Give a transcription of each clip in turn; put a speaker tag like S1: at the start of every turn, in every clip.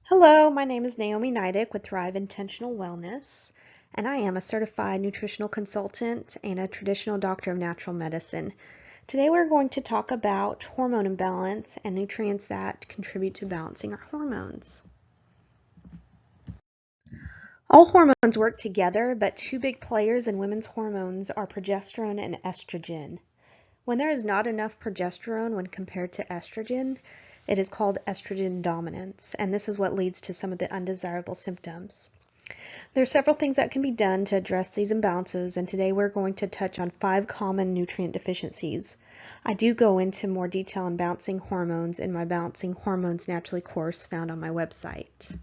S1: Hello, my name is Naomi Neidick with Thrive Intentional Wellness, and I am a certified nutritional consultant and a traditional doctor of natural medicine. Today we're going to talk about hormone imbalance and nutrients that contribute to balancing our hormones. All hormones work together, but two big players in women's hormones are progesterone and estrogen. When there is not enough progesterone when compared to estrogen, it is called estrogen dominance, and this is what leads to some of the undesirable symptoms. There are several things that can be done to address these imbalances, and today we're going to touch on 5 common nutrient deficiencies. I do go into more detail on balancing hormones in my Balancing Hormones Naturally course found on my website.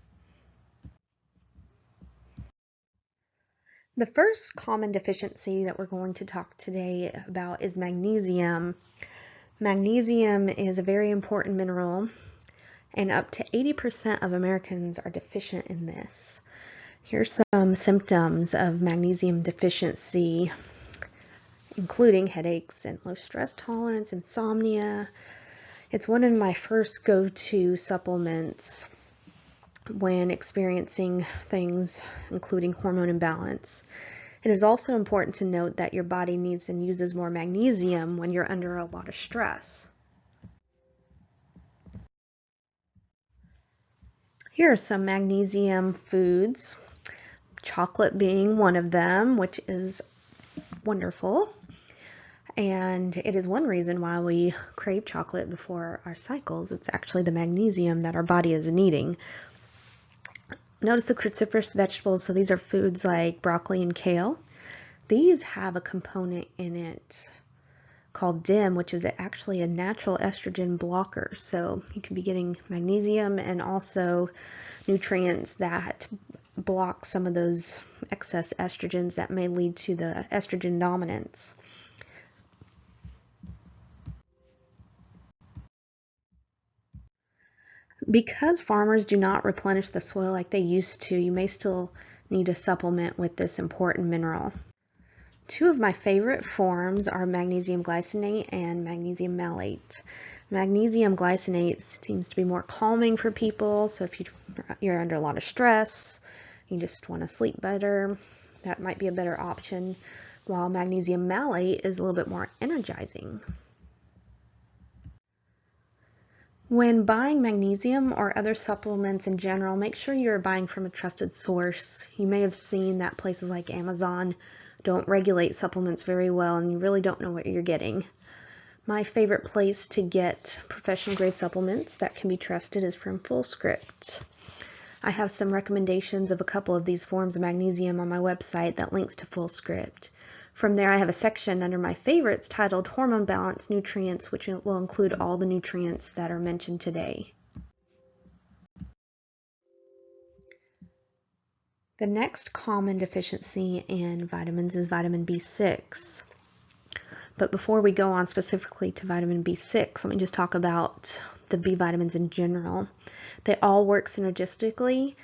S1: The first common deficiency that we're going to talk today about is magnesium. Magnesium is a very important mineral, and up to 80% of Americans are deficient in this. Here's some symptoms of magnesium deficiency, including headaches and low stress tolerance, insomnia. It's one of my first go-to supplements when experiencing things including hormone imbalance. It is also important to note that your body needs and uses more magnesium when you're under a lot of stress. Here are some magnesium foods, chocolate being one of them, which is wonderful. And it is one reason why we crave chocolate before our cycles. It's actually the magnesium that our body is needing. Notice the cruciferous vegetables, so these are foods like broccoli and kale. These have a component in it called DIM, which is actually a natural estrogen blocker. So you can be getting magnesium and also nutrients that block some of those excess estrogens that may lead to the estrogen dominance. Because farmers do not replenish the soil like they used to, you may still need to supplement with this important mineral. Two of my favorite forms are magnesium glycinate and magnesium malate. Magnesium glycinate seems to be more calming for people, so if you're under a lot of stress, you just want to sleep better, that might be a better option, while magnesium malate is a little bit more energizing. When buying magnesium or other supplements in general, make sure you're buying from a trusted source. You may have seen that places like Amazon don't regulate supplements very well, and you really don't know what you're getting. My favorite place to get professional grade supplements that can be trusted is from Fullscript. I have some recommendations of a couple of these forms of magnesium on my website that links to Fullscript. From there, I have a section under my favorites titled Hormone Balance Nutrients, which will include all the nutrients that are mentioned today. The next common deficiency in vitamins is vitamin B6. But before we go on specifically to vitamin B6, let me just talk about the B vitamins in general. They all work synergistically.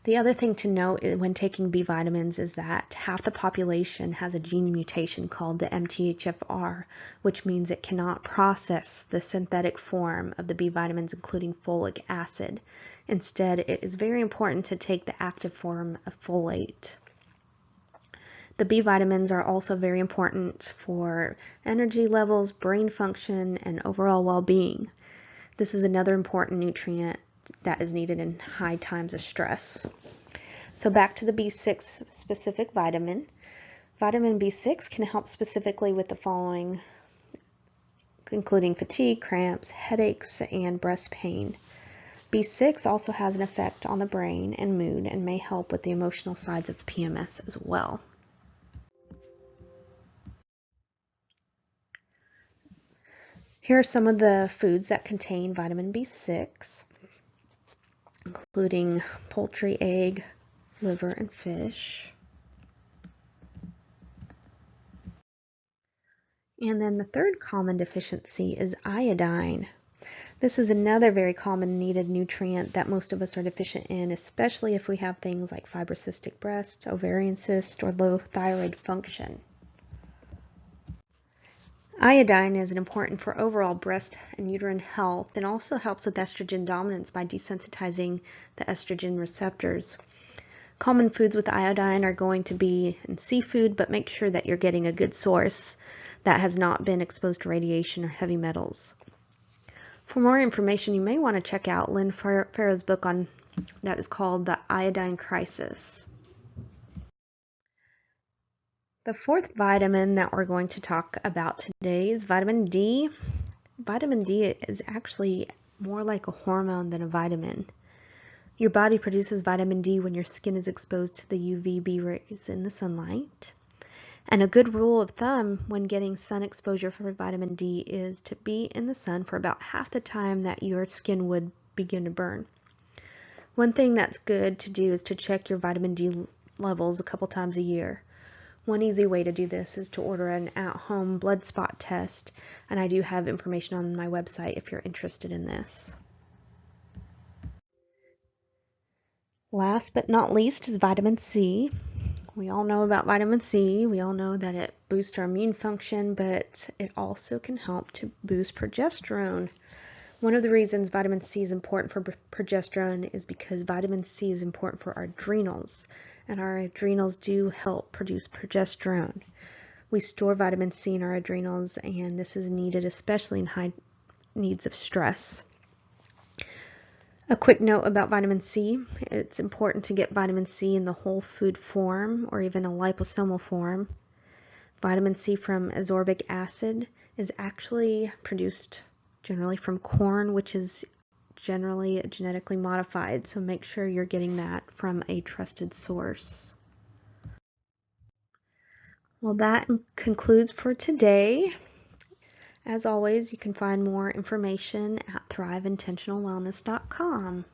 S1: The other thing to note when taking B vitamins is that half the population has a gene mutation called the MTHFR, which means it cannot process the synthetic form of the B vitamins, including folic acid. Instead, it is very important to take the active form of folate. The B vitamins are also very important for energy levels, brain function, and overall well-being. This is another important nutrient that is needed in high times of stress. So back to the B6 specific vitamin. Vitamin B6 can help specifically with the following, including fatigue, cramps, headaches, and breast pain. B6 also has an effect on the brain and mood and may help with the emotional sides of PMS as well. Here are some of the foods that contain vitamin B6, including poultry, egg, liver, and fish. And then the third common deficiency is iodine. This is another very common needed nutrient that most of us are deficient in, especially if we have things like fibrocystic breast, ovarian cyst, or low thyroid function. Iodine is important for overall breast and uterine health and also helps with estrogen dominance by desensitizing the estrogen receptors. Common foods with iodine are going to be in seafood, but make sure that you're getting a good source that has not been exposed to radiation or heavy metals. For more information, you may want to check out Lynn Farrow's book on that is called The Iodine Crisis. The fourth vitamin that we're going to talk about today is vitamin D. Vitamin D is actually more like a hormone than a vitamin. Your body produces vitamin D when your skin is exposed to the UVB rays in the sunlight. And a good rule of thumb when getting sun exposure for vitamin D is to be in the sun for about half the time that your skin would begin to burn. One thing that's good to do is to check your vitamin D levels a couple times a year. One easy way to do this is to order an at-home blood spot test, and I do have information on my website if you're interested in this. Last but not least is vitamin C. We all know about vitamin C. We all know that it boosts our immune function, but it also can help to boost progesterone. One of the reasons vitamin C is important for progesterone is because vitamin C is important for our adrenals, and our adrenals do help produce progesterone. We store vitamin C in our adrenals, and this is needed especially in high needs of stress. A quick note about vitamin C. It's important to get vitamin C in the whole food form or even a liposomal form. Vitamin C from ascorbic acid is actually produced generally from corn, which is generally genetically modified, so make sure you're getting that from a trusted source. Well, that concludes for today. As always, you can find more information at thriveintentionalwellness.com.